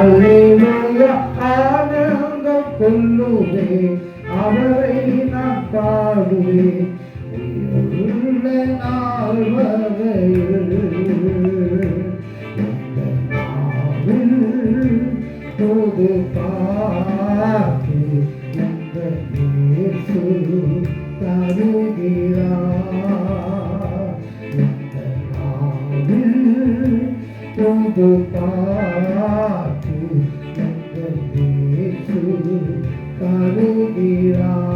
அல்லேலூயா ஆனந்தம் கொள்ளுவே அவரை நான் பாடுவேன் உள்ள நாள் வரையில் போது பார்த்து இந்த இயேசு தருகிறார் இந்த நாளில் போது பார்த்து இந்த இயேசு தருகிறார்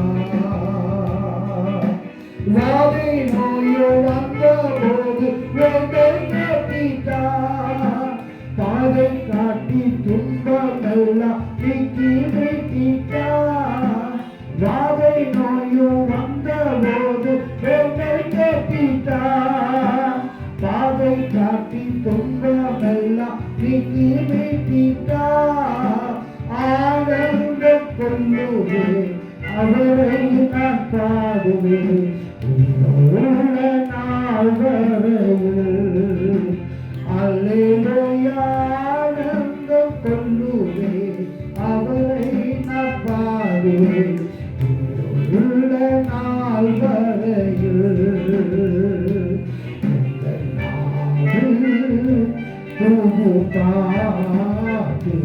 வாதை நோயோ வந்த போது வேண்டை கேட்டிட்டார் பாதை காட்டி துன்பமெல்லாம் நீக்கி வைத்திட்டார் வாதை நோயோ வந்த போது வேண்டை கேட்டிட்டார் பாதை காட்டி துன்பமெல்லாம் நீக்கி வைத்திட்டார் ஆனந்தம் கொள்ளுவே அவரை நான் பாடுவேன் உள்ள நாள் வரையில் அல்லேலூயா ஆனந்தம் கொள்ளுவே அவரை நான் பாடுவேன் உள்ள நாள் வரையில் இந்த நாளில் பார்த்து